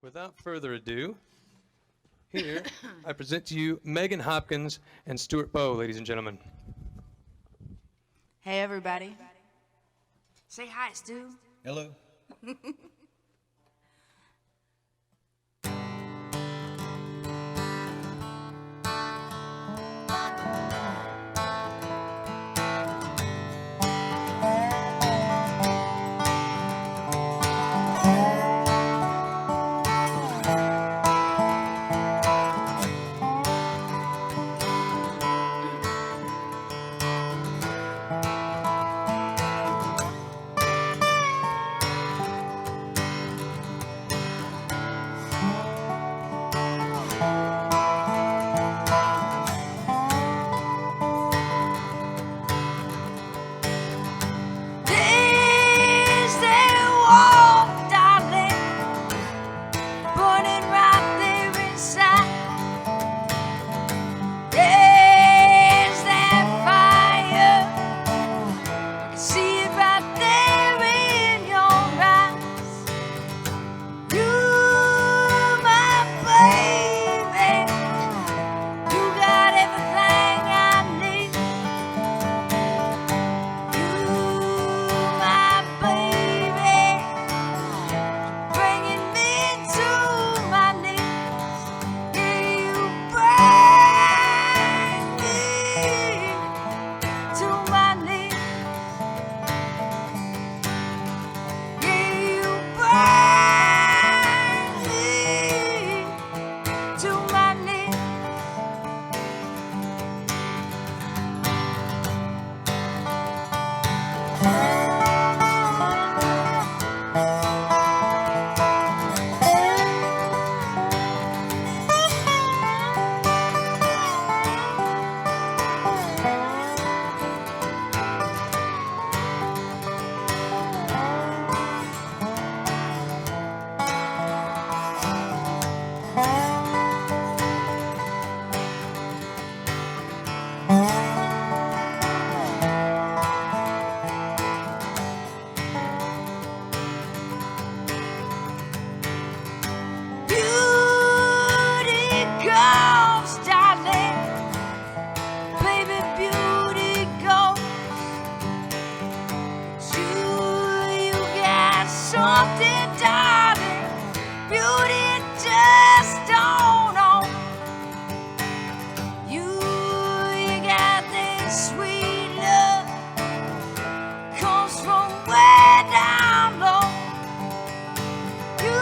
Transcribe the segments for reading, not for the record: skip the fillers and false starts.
Without further ado, here I present to you Megan Hopkins and Stuart Bowe, ladies and gentlemen. Hey, everybody. Say hi, Stu. Hello. Days they walk, darling, burning right there inside. There's that fire, I can see it right there in your eyes. You, my baby, you got everything I need. You, my baby, bringing me to my knees. Yeah, you bring me to my knees. Yeah, you bring me to my knees. Beauty calls, darling, baby, beauty goes. You got something, darling, beauty just don't own. You got this sweet love, comes from way down low. You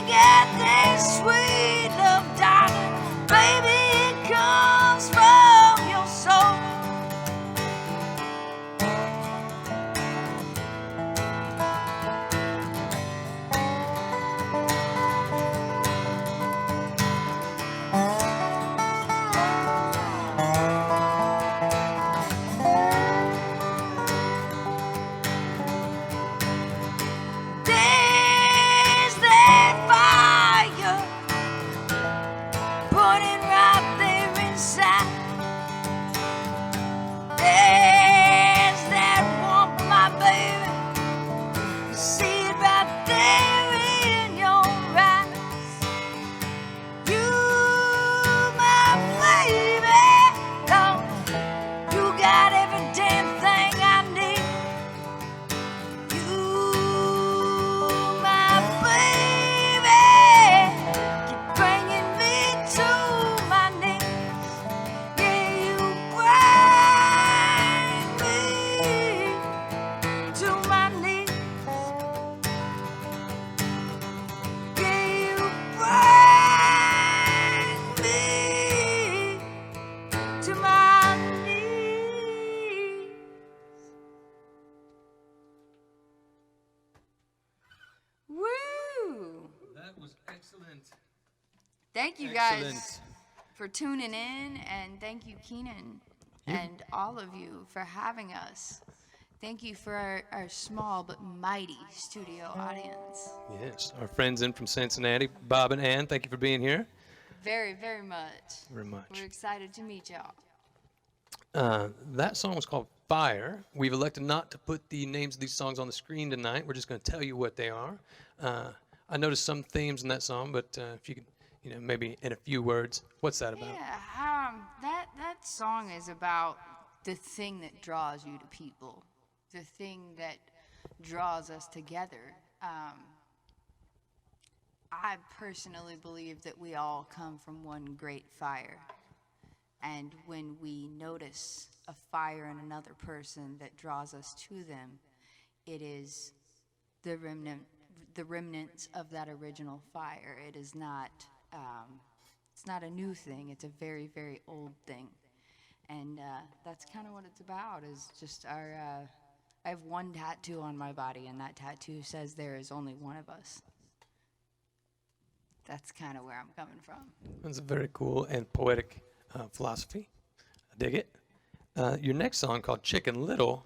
got that sweet love, darling, baby, it comes from your soul. There's that fire burning right there inside. There's that warmth, my baby. You see it right there in your eyes. You, my baby, oh, you got every damn thing I need. You, my baby, keep bringing me to my knees. Yeah, you bring me to my knees. Yeah, you bring me to my knees. Woo! That was excellent. Thank you guys for tuning in, and thank you, Keenan, and all of you for having us. Thank you for our small but mighty studio audience. Yes, our friends in from Cincinnati, Bob and Ann, thank you for being here. Very, very much. Very much. We're excited to meet y'all. That song was called Fire. We've elected not to put the names of these songs on the screen tonight. We're just going to tell you what they are. I noticed some themes in that song, but if you could, maybe in a few words, what's that about? Yeah, that song is about the thing that draws you to people, the thing that draws us together. I personally believe that we all come from one great fire. And when we notice a fire in another person that draws us to them, it is the remnants of that original fire. It is not, it's not a new thing. It's a very, very old thing. And that's kind of what it's about, is just I have one tattoo on my body, and that tattoo says there is only one of us. That's kind of where I'm coming from. That's a very cool and poetic philosophy. I dig it. Your next song, called Chicken Little,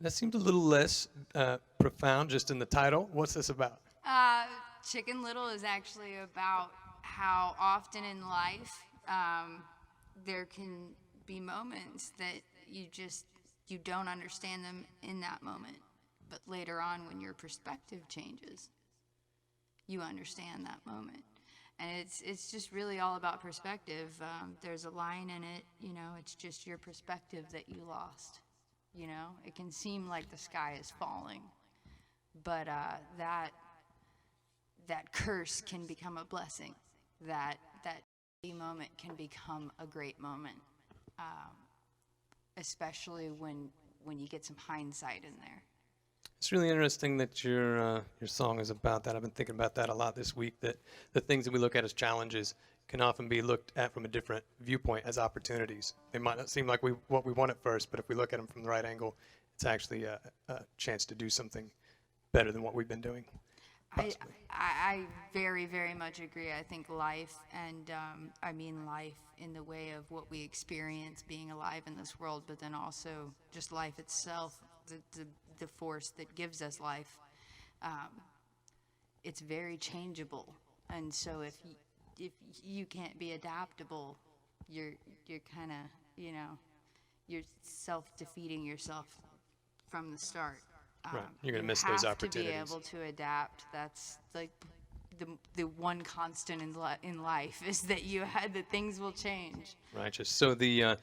that seems a little less profound just in the title. What's this about? Chicken Little is actually about how often in life there can be moments that you don't understand them in that moment. But later on, when your perspective changes, you understand that moment. And it's just really all about perspective. There's a line in it, it's just your perspective that you lost. It can seem like the sky is falling, but that curse can become a blessing. That moment can become a great moment, especially when you get some hindsight in there. It's really interesting that your song is about that. I've been thinking about that a lot this week, that the things that we look at as challenges can often be looked at from a different viewpoint as opportunities. They might not seem like what we want at first, but if we look at them from the right angle, it's actually a chance to do something better than what we've been doing. I very, very much agree. I think life, and I mean life in the way of what we experience being alive in this world, but then also just life itself, the force that gives us life, it's very changeable. And so if you can't be adaptable, you're kind of, you're self-defeating yourself from the start. Right. You're going to miss those opportunities. You have to be able to adapt. That's like the one constant in life, is that that things will change. Righteous. So the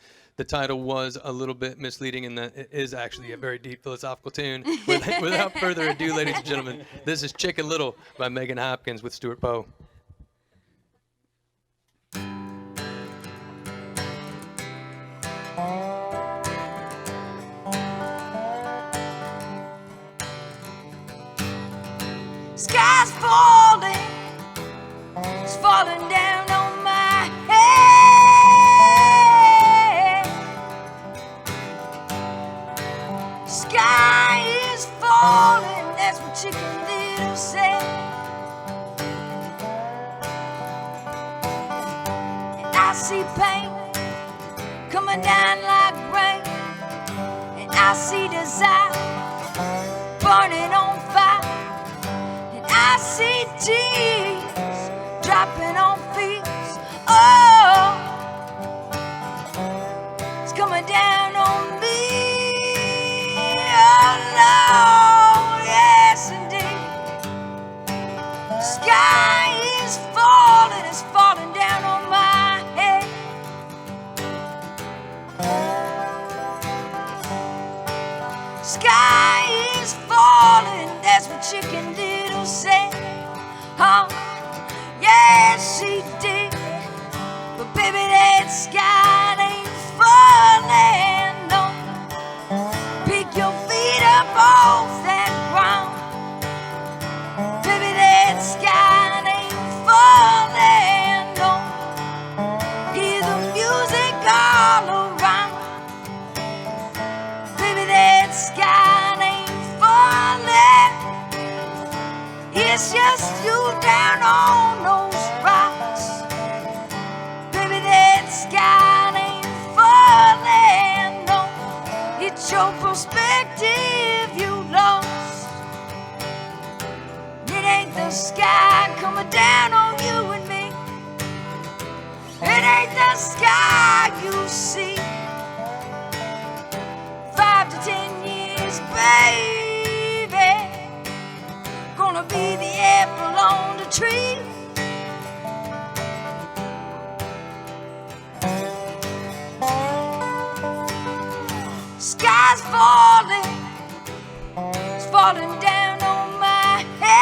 title was a little bit misleading in that it is actually a very deep philosophical tune. Without further ado, ladies and gentlemen, this is Chicken Little by Megan Hopkins with Stuart Poe. Sky's falling, it's falling down on my head. Sky is falling, that's what Chicken Little said. And I see pain coming down like rain, and I see desire burning on fire. I see tears dropping on fields. Oh, it's coming down on me. Oh, Lord, yes, indeed. Sky is falling, it's falling down on my head. Sky is falling, that's what Chicken Little said. Oh, yes, she did. But baby, that sky ain't falling, no. Pick your feet up off that ground. Baby, that sky ain't falling, no. Hear the music all around. Baby, that sky ain't falling. It's just you down on those rocks. Baby, that sky ain't falling, no. It's your perspective you lost. It ain't the sky coming down on you and me. It ain't the sky you see. 5 to 10 years, baby, gonna wanna be the apple on the tree. Sky's falling, it's falling down on my head.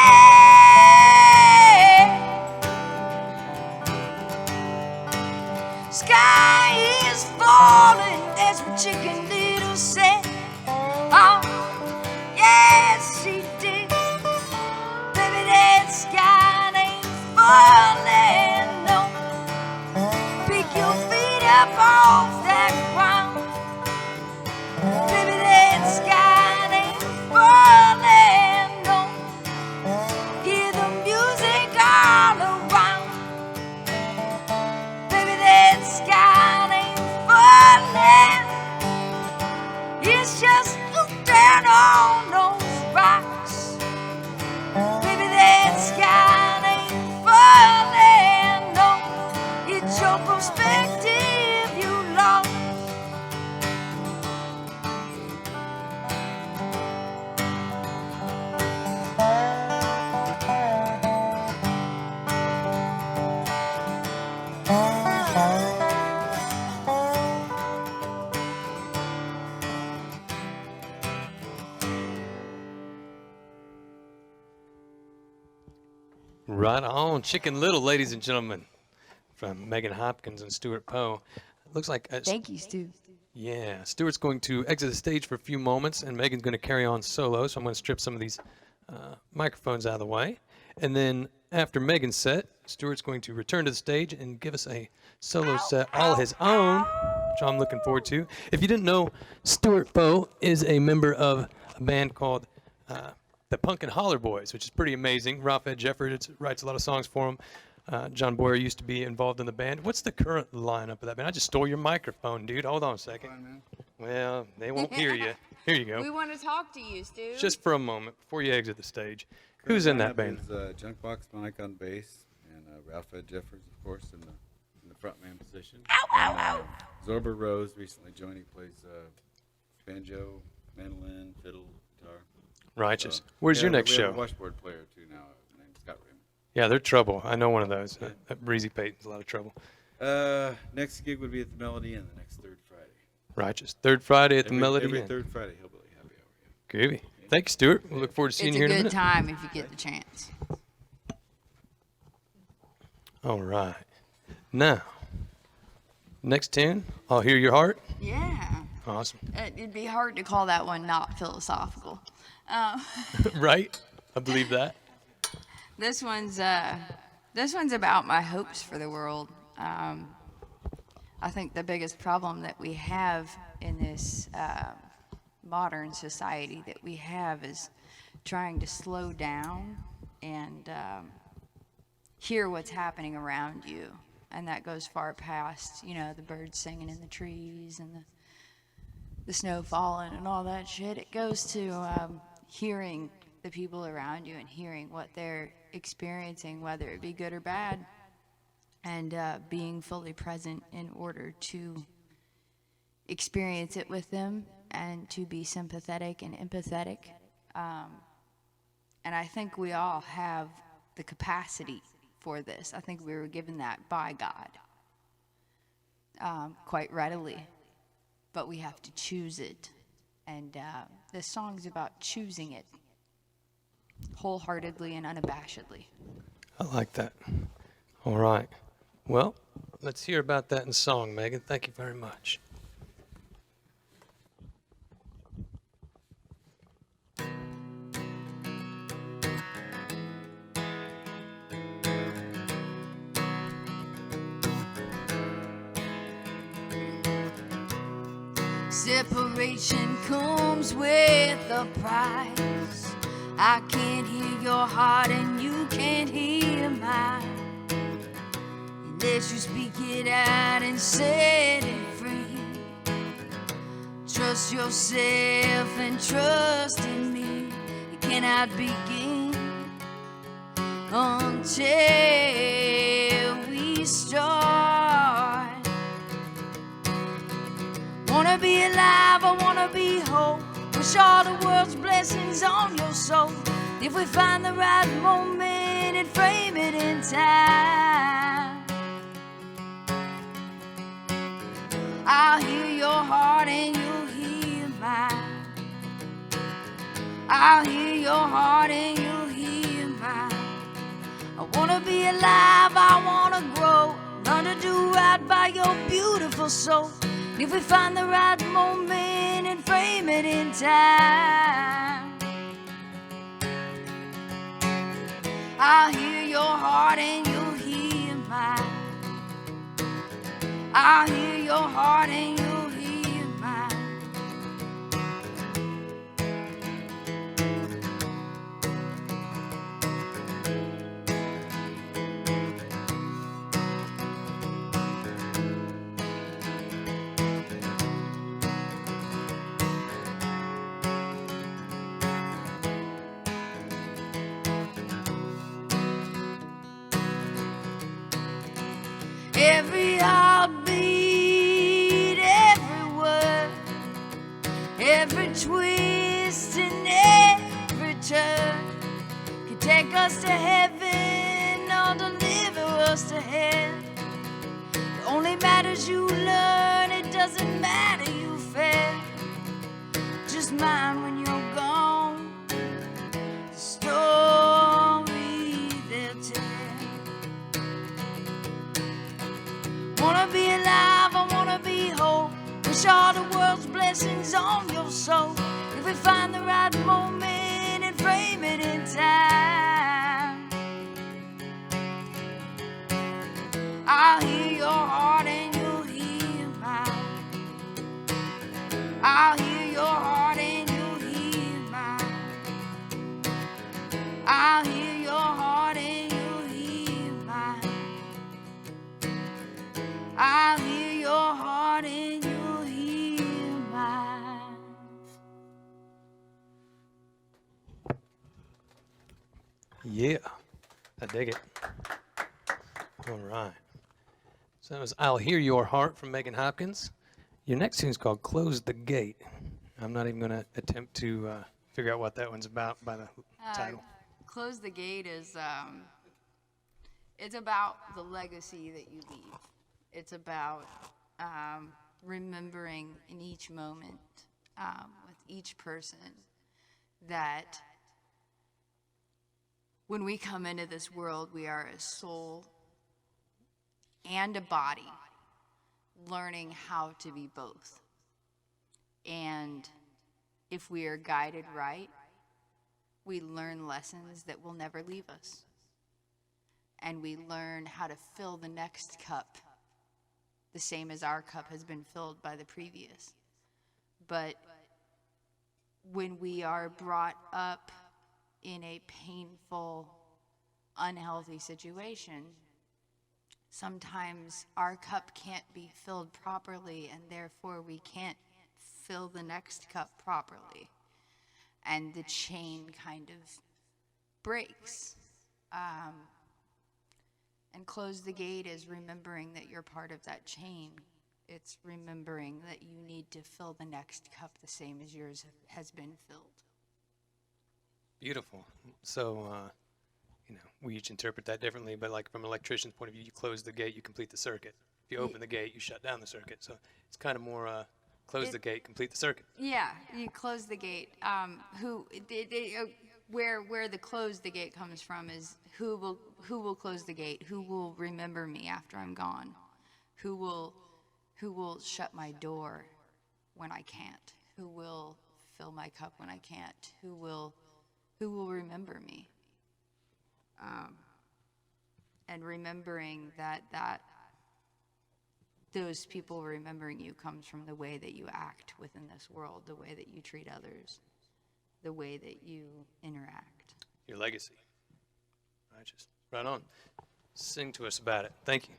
Sky is falling, that's what Chicken Little said. Oh, yes, she did. Baby, that sky ain't falling, no. Pick your feet up off that ground. Baby, that sky ain't falling, no. Hear the music all around. Baby, that sky ain't falling. It's just down on those rocks. Baby, that sky ain't falling, no. It's your perspective you lost. Right on. Chicken Little, ladies and gentlemen, from Megan Hopkins and Stuart Poe. It looks like Thank you, Stu. yeah, Stuart's going to exit the stage for a few moments, and Megan's going to carry on solo. So I'm going to strip some of these microphones out of the way, and then after Megan's set, Stuart's going to return to the stage and give us a solo set all his own, which I'm looking forward to. If you didn't know, Stuart Poe is a member of a band called the Punk and Holler Boys, which is pretty amazing. Ralph Ed Jeffers writes a lot of songs for him. John Boyer used to be involved in the band. What's the current lineup of that band? I just stole your microphone, dude. Hold on a second. Well, they won't hear you. Here you go. We want to talk to you, Stu. Just for a moment before you exit the stage. Who's in that band? Is Junkbox Mike on bass, and Ralph Ed Jeffers, of course, in the frontman position. And Zorba Rose recently joined. He plays banjo, mandolin, fiddle, guitar. Righteous. Where's your next we show? have a washboard player too now, named Scott Raymond. Yeah, they're trouble. I know one of those. Breezy Peyton's a lot of trouble. Next gig would be at the Melody Inn the next third Friday. Righteous. Third Friday at the Melody Every Inn. third Friday, Hillbilly Happy Hour. Groovy. Thank you, Stuart. We look forward to seeing It's you a here in a good minute. time if you get the chance. All right. Now, next tune, I'll Hear Your Heart. Yeah. Awesome. It'd be hard to call that one not philosophical. Right? I believe that. This one's about my hopes for the world. I think the biggest problem that we have in this modern society that we have is trying to slow down and hear what's happening around you. And that goes far past, the birds singing in the trees and the snow falling and all that shit. It goes to hearing the people around you and hearing what they're experiencing, whether it be good or bad, and being fully present in order to experience it with them and to be sympathetic and empathetic. And I think we all have the capacity for this. I think we were given that by God quite readily, but we have to choose it. And this song's about choosing it wholeheartedly and unabashedly. I like that. All right. Well, let's hear about that in song, Megan. Thank you very much. Separation comes with a price. I can't hear your heart and you can't hear mine unless you speak it out and set it free. Trust yourself and trust in me. It cannot begin until we start. Wanna be alive, I wanna be whole. Wish all the world's blessings on your soul. If we find the right moment and frame it in time, I'll hear your heart and you'll hear mine. I'll hear your heart and you'll hear mine. I wanna be alive, I wanna grow, learn to do right by your beautiful soul. And if we find the right moment and frame it in time, I'll hear your heart and you'll hear mine. I'll hear your heart and you'll hear mine. Every heartbeat, every word, every twist and every turn could take us to heaven or deliver us to hell. It only matters you learn, it doesn't matter you fail. Just mine when you're gone, the story they'll tell. Wanna be alive, I wanna be whole. Wish all the world's blessings on your soul. If we find the right moment and frame it in time, I'll hear your heart and you'll hear mine. I'll hear your heart and you'll hear mine. I'll hear your heart and you'll hear mine. I'll hear your heart and you'll hear mine. Yeah, I dig it. All right. So that was I'll Hear Your Heart from Megan Hopkins. Your next tune's called Close the Gate. I'm not even going to attempt to figure out what that one's about by the title. Close the Gate is, it's about the legacy that you leave. It's about remembering in each moment with each person that when we come into this world, we are a soul and a body, learning how to be both. And if we are guided right, we learn lessons that will never leave us. And we learn how to fill the next cup the same as our cup has been filled by the previous. But when we are brought up in a painful, unhealthy situation, sometimes our cup can't be filled properly, and therefore we can't fill the next cup properly. And the chain kind of breaks. And Close the Gate is remembering that you're part of that chain. It's remembering that you need to fill the next cup the same as yours has been filled. Beautiful. So, we each interpret that differently, but like from an electrician's point of view, you close the gate, you complete the circuit. If you open the gate, you shut down the circuit. So it's kind of more close the gate, complete the circuit. Yeah, you close the gate. Where the close the gate comes from is who will close the gate? Who will remember me after I'm gone? Who will shut my door when I can't? Who will fill my cup when I can't? Who will remember me? And remembering that those people remembering you comes from the way that you act within this world, the way that you treat others, the way that you interact. Your legacy. Righteous. Right on. Sing to us about it. Thank you.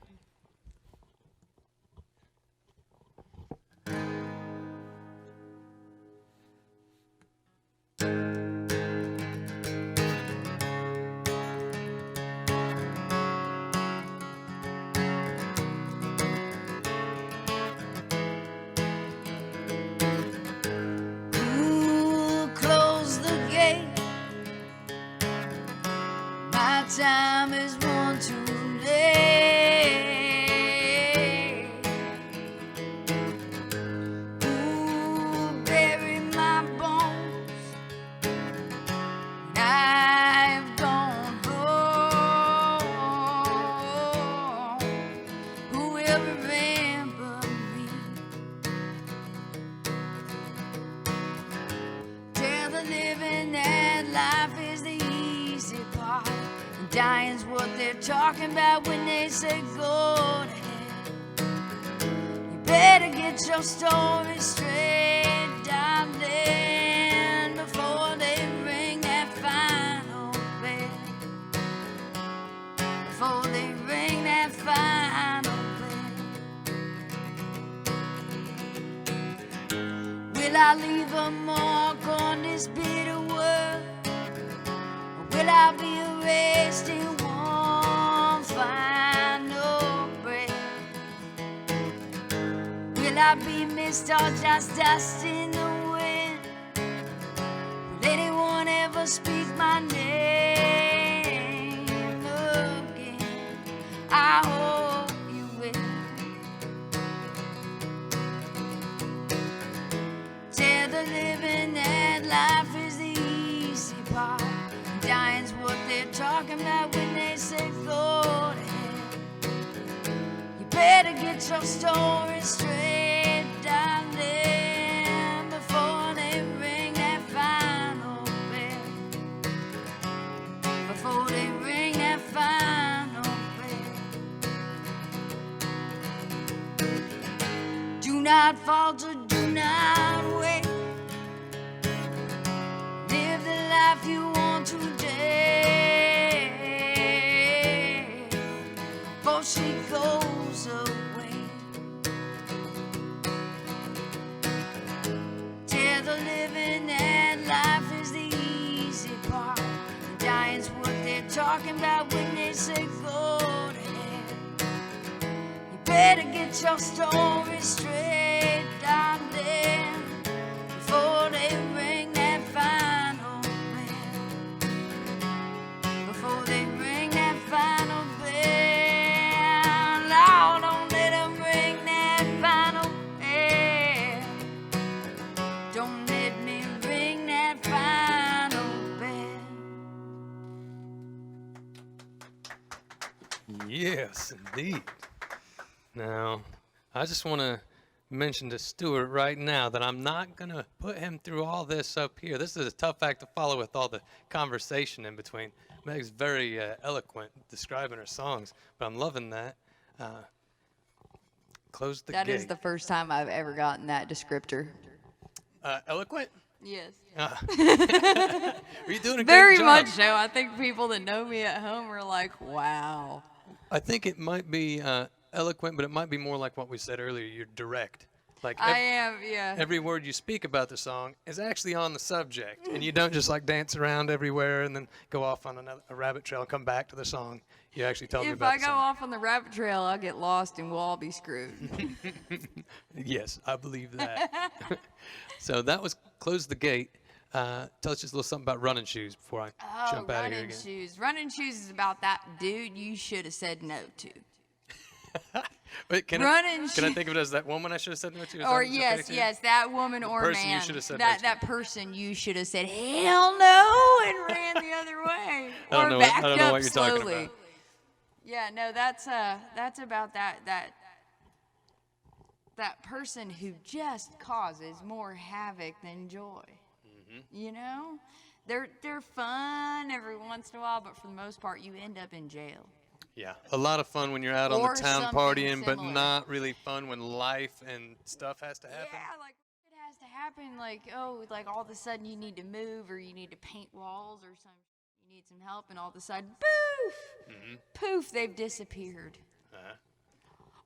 Who closed the gate Dying's what they're talking about when they say go to hell. You better get your story straight, darling, before they ring that final bell. Before they ring that final bell. Will I leave a mark on this bitter world? Or will I be erased in one final breath? Will I be missed or just dust in the wind? Will anyone ever speak my name again? I hope you will. Tell the living that life is the easy part. Dying's what they're talking about when they say go to hell. You better get your story straight, darling, before they ring that final bell. Before they ring that final bell. Do not falter, do not wait. Live the life you want today, before she goes away. Tell the living that life is the easy part. Dying's what they're talking about when they say go to hell. You better get your story straight, darling, before they ring that final bell. Before they ring that final bell. Lord, don't let them ring that final bell. Don't let me ring that final bell. Yes, indeed. Now, I just want to mention to Stuart right now that I'm not going to put him through all this up here. This is a tough act to follow with all the conversation in between. Meg's very eloquent describing her songs, but I'm loving that. Close the gate. That is the first time I've ever gotten that descriptor. Eloquent? Yes. Are you doing a Very great job? much so. I think people that know me at home are like, wow. I think it might be eloquent, but it might be more like what we said earlier. You're direct. Like I am, yeah. every word you speak about the song is actually on the subject, and you don't just like dance around everywhere and then go off on a rabbit trail and come back to the song. You actually tell me If about I the go song. off on the rabbit trail, I'll get lost and we'll all be screwed. Yes, I believe that. So that was Close the Gate. Tell us just a little something about Running Shoes before I jump out of here Running again. Shoes. Running Shoes is about that dude you should have said no to. Wait, can Running I think of it as that woman I should have said no to? Is Or that okay yes, to you? yes, that woman or person you man. should have said that no to. that person you should have said hell no and ran the other way. I don't or know backed I don't know up what you're talking slowly. about. Yeah, no, that's about that person who just causes more havoc than joy. Mm-hmm. You know? They're fun every once in a while, but for the most part you end up in jail. Yeah, a lot of fun when you're out on Or the town something partying, but similar. not really fun when life and stuff has to happen. Yeah, like it has to happen. Like, oh, like all of a sudden you need to move or you need to paint walls or something. You need some help, and all of a sudden, poof, poof, they've disappeared. Uh-huh.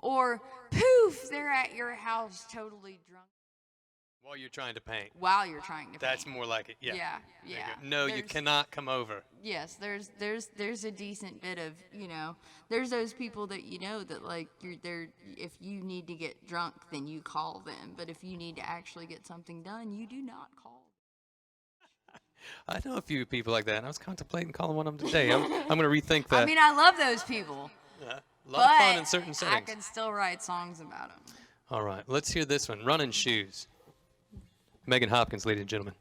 Or poof, they're at your house totally drunk While you're trying to paint. while you're trying to That's paint. more like it. Yeah. Yeah, There you yeah. go. No, you There's- cannot come over. Yes, there's a decent bit of, there's those people that that like you're there. If you need to get drunk, then you call them. But if you need to actually get something done, you do not call. I know a few people like that, and I was contemplating calling one of them today. I'm going to rethink that. I mean, I love those people, A lot but of fun in certain I settings. can still write songs about them. All right, let's hear this one. Running Shoes. Megan Hopkins, ladies and gentlemen.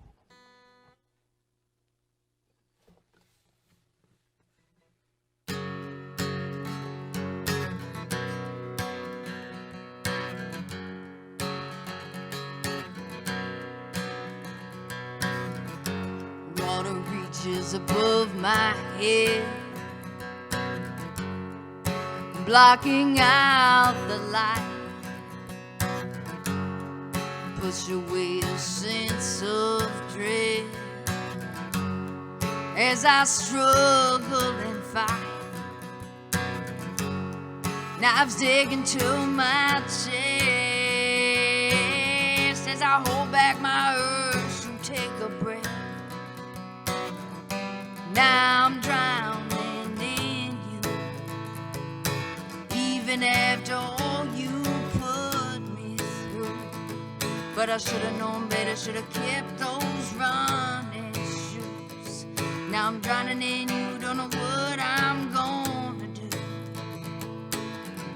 Water reaches above my head. blocking out the light. Push away a sense of dread as I struggle and fight. Knives dig into my chest as I hold back my urge to take a breath. Now I'm drowning in you, even after all you put me through. But I should have known better, should have kept those running shoes. Now I'm drowning in you, don't know what I'm gonna do.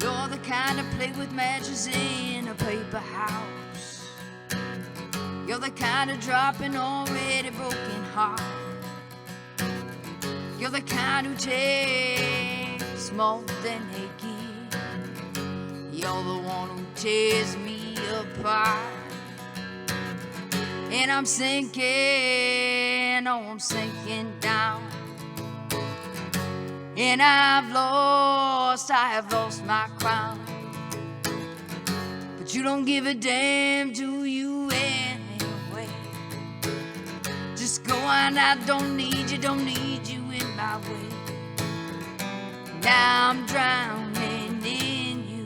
You're the kind of play with matches in a paper house. You're the kind of drop an already broken heart. You're the kind who takes more than they give. You're the one who tears me apart. And I'm sinking, oh, I'm sinking down. And I have lost my crown. But you don't give a damn, do you anyway? Just go on, I don't need you in my way. Now I'm drowning in you,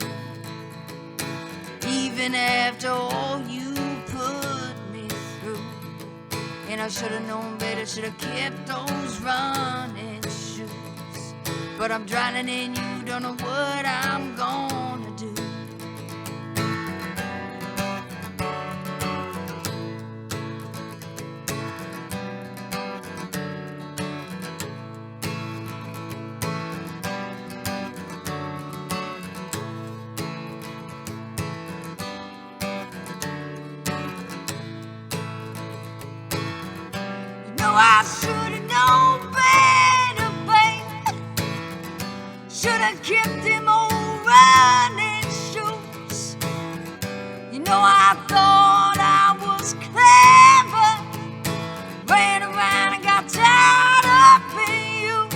even after all you put me through. And I should have known better, should have kept those running shoes. But I'm drowning in you, don't know what I'm gonna do. I should've known better, babe. Should've kept them old running shoes. You know, I thought I was clever. Ran around and got tied up in you.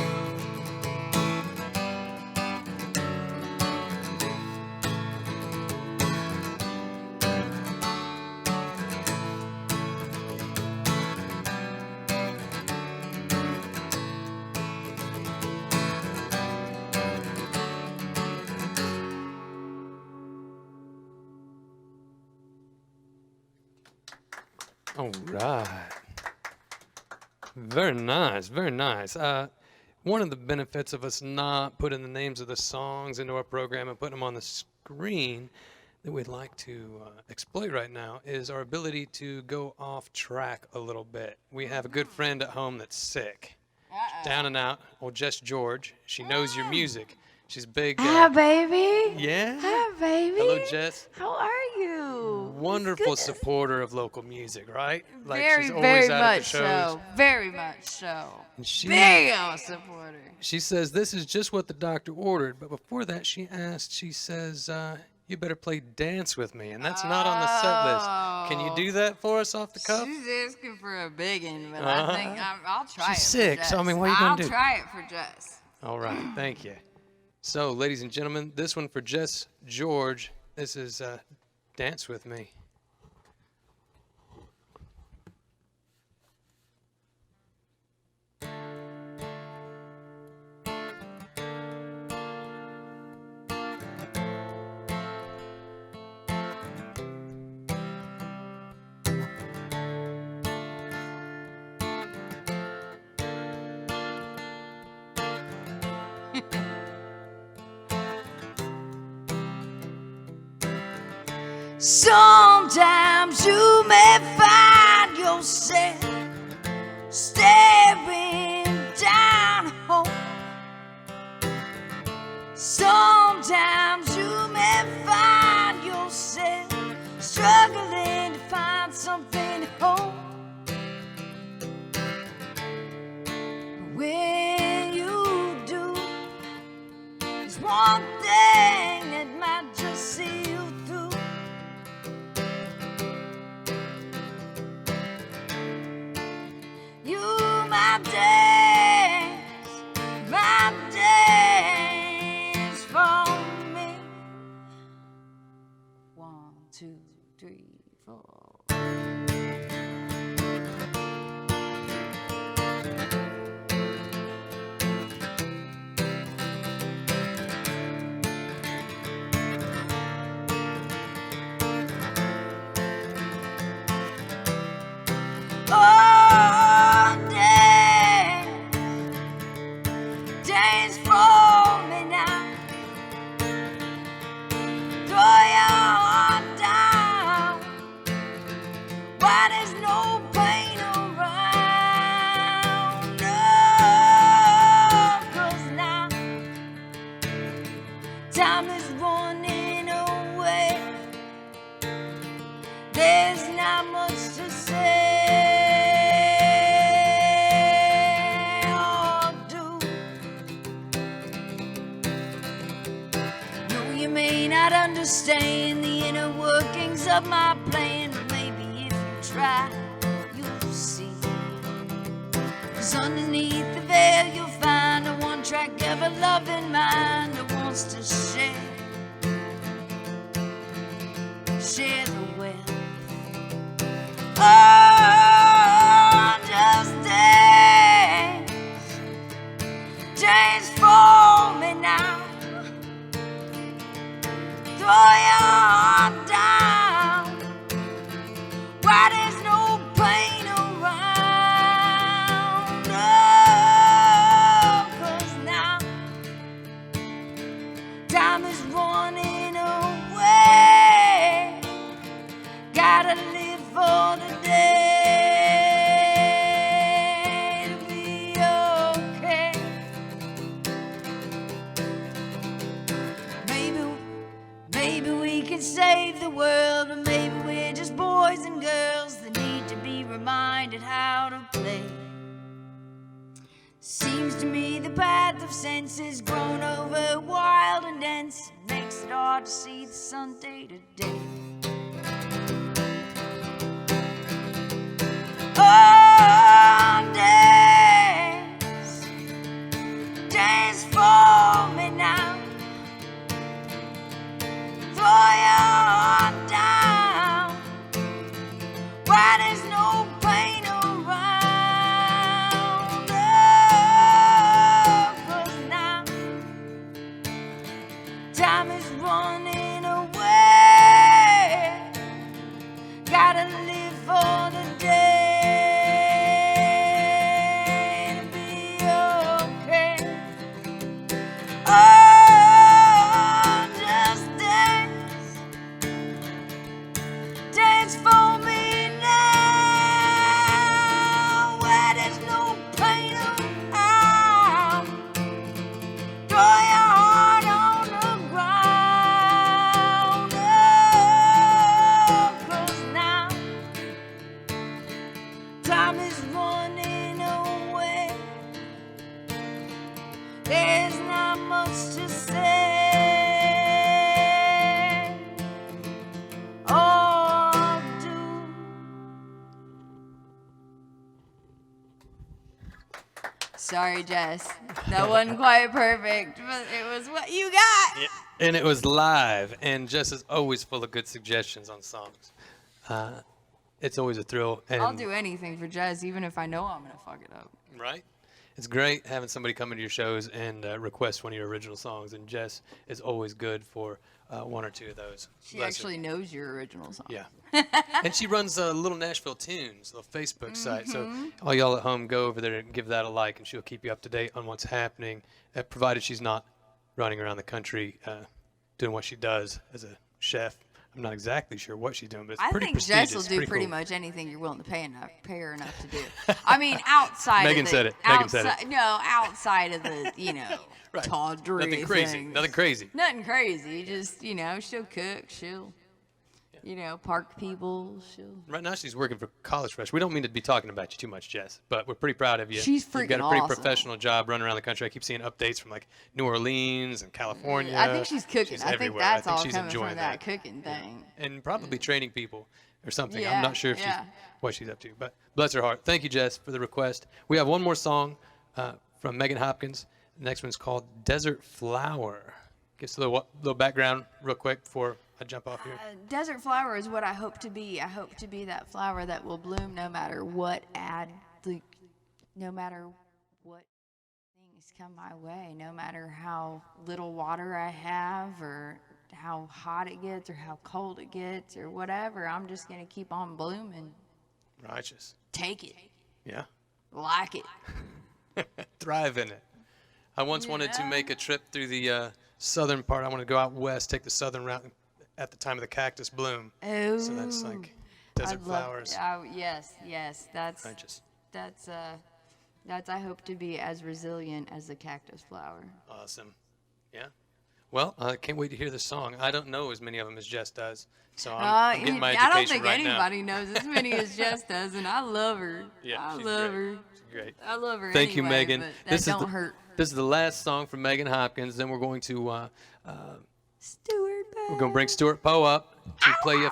All right. Very nice, very nice. One of the benefits of us not putting the names of the songs into our program and putting them on the screen that we'd like to exploit right now is our ability to go off track a little bit. We have a good friend at home that's sick. Down and out, old Jess George. She knows your music. She's big. Hi, baby. Yeah? Hi, baby. Hello, Jess. How are you? Wonderful supporter of local music, right? Like Very, she's always very out at the much shows. so. Very much so. And she, Big old supporter. she says this is just what the doctor ordered, but before that she says, you better play Dance With Me, and that's not on the set list. Can you do that for us off the cuff? She's asking for a big one, but I think I'll try it. She's sick, for so I Jess. mean, what are you gonna do? I'll try it for Jess. All right, thank you. So, ladies and gentlemen, this one for Jess George. This is Dance With Me. Sometimes you may find yourself staring down home. Sometimes you may find yourself struggling to find something at home. When you do, there's one thing that might just see you through. You might dance for Oh, dance for me now. Throw your heart down. Why there's no pain around? No, 'cause now time is running away. There's not much to say. Not understand the inner workings of my plan, but maybe if you try, you'll see. 'Cause underneath the veil you'll find a one-track ever-loving mind that wants to share the wealth. Oh, just dance for me now. Throw your heart down. Why there's no pain around? Oh, 'cause now time is running away. Gotta live for the day to be okay. Maybe we can save the world, or maybe we're just boys and girls that need to be reminded how to play. Seems to me the path of sense is grown over wild and dense. It makes it hard to see the sun day to day. Oh, dance for me now. Throw your heart down. Why there's no pain around? Oh, 'cause now time is running away. Gotta live for the day to be okay. Oh, dance for me now, where there's no pain around. Throw your heart on the ground. Oh, 'cause now time is running away. There's not much to say. Sorry, Jess. That wasn't quite perfect, but it was what you got. Yeah, and it was live, and Jess is always full of good suggestions on songs. It's always a thrill. And I'll do anything for Jess, even if I know I'm going to fuck it up. Right? It's great having somebody come into your shows and request one of your original songs, and Jess is always good for one or two of those. She actually knows your original song. Yeah. And she runs Little Nashville Tunes, a little Facebook site. So all y'all at home, go over there and give that a like, and she'll keep you up to date on what's happening, provided she's not running around the country doing what she does as a chef. I'm not exactly sure what she's doing, but it's pretty prestigious. Jess will do pretty much anything you're willing to pay her enough to do. I mean, outside Megan of said it. Megan said it. No, outside of the, Right. tawdry Nothing crazy. things. Nothing crazy. Nothing crazy. Just, she'll cook. She'll, park people. Right now she's working for College Fresh. We don't mean to be talking about you too much, Jess, but we're pretty proud of you. She's freaking You've got a pretty awesome. professional job running around the country. I keep seeing updates from like New Orleans and California. I think she's cooking. She's I think everywhere. that's I think all she's coming enjoying from that cooking thing. And probably training people or something. Yeah, I'm not sure if yeah. she's what she's up to, but bless her heart. Thank you, Jess, for the request. We have one more song from Megan Hopkins. The next one's called Desert Flower. Give us a little background real quick before I I jump off here? Desert flower is what I hope to be. I hope to be that flower that will bloom no matter what no matter what things come my way, no matter how little water I have or how hot it gets or how cold it gets or whatever. I'm just going to keep on blooming. Righteous. Take it. Yeah. Like it. Thrive in it. I once wanted to make a trip through the southern part. I want to go out west, take the southern route at the time of the cactus bloom. Oh. So that's like desert flowers. Yes. Righteous. That's I hope to be as resilient as the cactus flower. Awesome. Yeah. Well, I can't wait to hear this song. I don't know as many of them as Jess does, so I'm getting my education I don't think right anybody knows as many as Jess does, and I love her. Yeah, I she's love great. her. She's great. I love her. Thank you, anyway, Megan. But that don't hurt. This is the last song from Megan Hopkins. Then we're going to Stuart. we're going to bring Stuart Poe up to play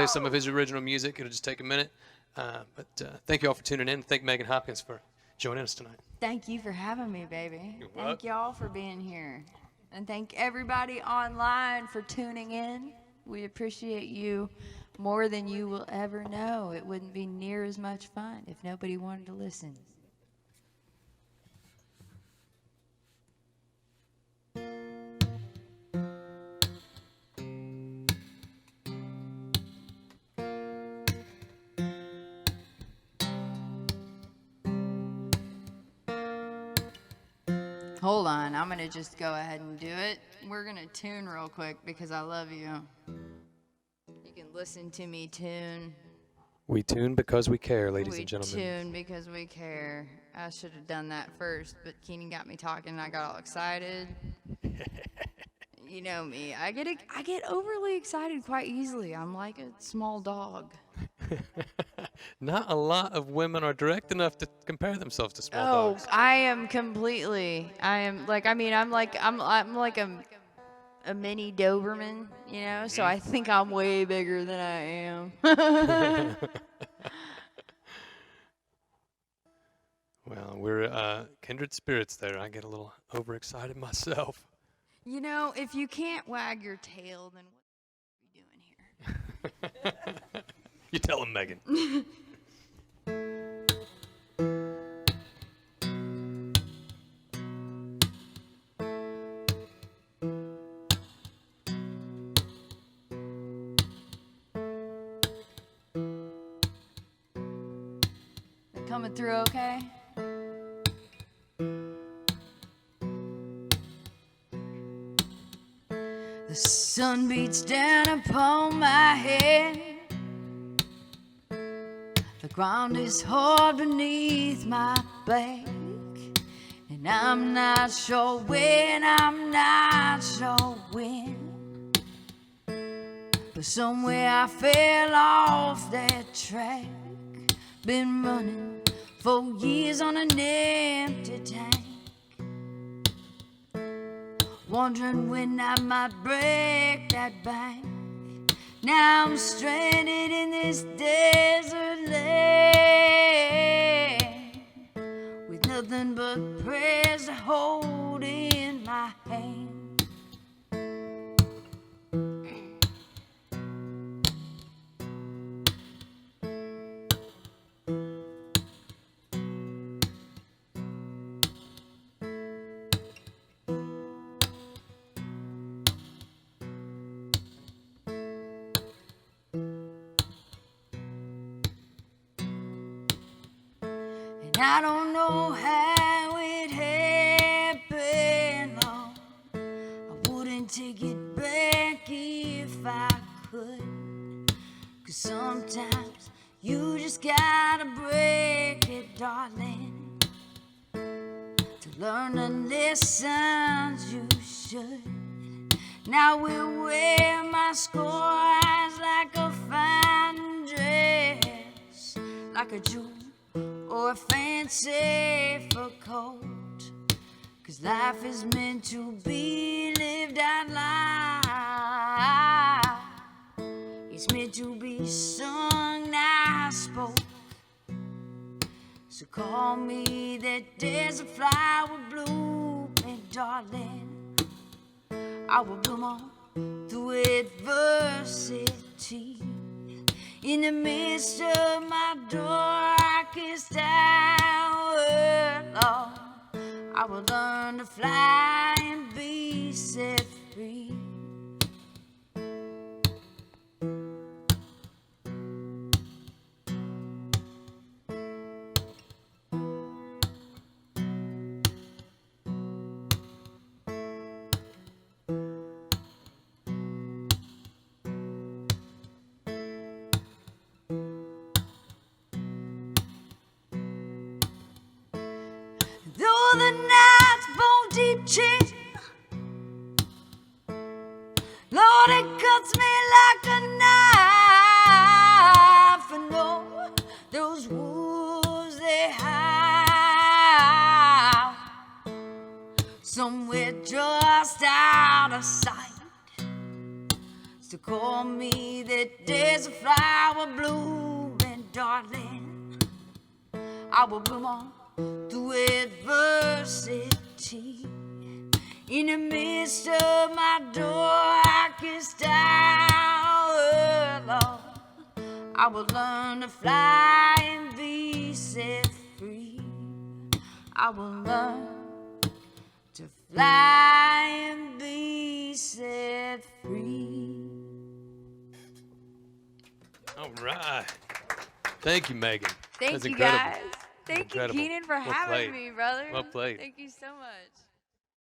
some of his original music. It'll just take a minute. But thank you all for tuning in. Thank Megan Hopkins for joining us tonight. Thank you for having me, baby. You're Thank welcome. y'all for being here. And thank everybody online for tuning in. We appreciate you more than you will ever know. It wouldn't be near as much fun if nobody wanted to listen. Hold on, I'm gonna just go ahead and do it. We're gonna tune real quick because I love you. You can listen to me tune. We tune because we care, ladies We and gentlemen. tune because we care. I should have done that first, but Keenan got me talking and I got all excited. You know me. I get overly excited quite easily. I'm like a small dog. Not a lot of women are direct enough to compare themselves to small Oh, dogs. I'm like a mini Doberman, you know, so I think I'm way bigger than I am. Well, we're kindred spirits there. I get a little overexcited myself. You know, if you can't wag your tail, then what are you doing here? You tell him, Megan. They're coming through okay? The sun beats down upon my head. The ground is hard beneath my back. And I'm not sure when, but somewhere I fell off that track. Been running for years on an empty tank. Wondering when I might break that bank. Now I'm stranded in this desert land with nothing but prayers to hold in my hand. I don't know how it happened, Lord. I wouldn't take it back if I could. 'Cause sometimes you just gotta break it, darling, to learn the lessons you should. Now we'll wear my scars like a fine dress, like a jewel or a fancy fur coat. 'Cause life is meant to be lived out loud. It's meant to be sung, not spoke. So call me that desert flower blooming, darling. I will bloom on through adversity. In the midst of my darkest hour, Lord, I will learn to fly and be set free. Though the night's bone deep chill, Lord, it cuts me like a knife. And oh, those wolves, they howl somewhere just out of sight. So call me that there's a flower blooming, darling. I will bloom on through adversity. In the midst of my darkest hour, Lord, I will learn to fly and be set free. I will learn to fly and be set free. All right. Thank you, Megan. Thank That's you, incredible. guys. Thank Incredible. you, Keenan, for Well having played. me, brother. Well played. Thank you so much.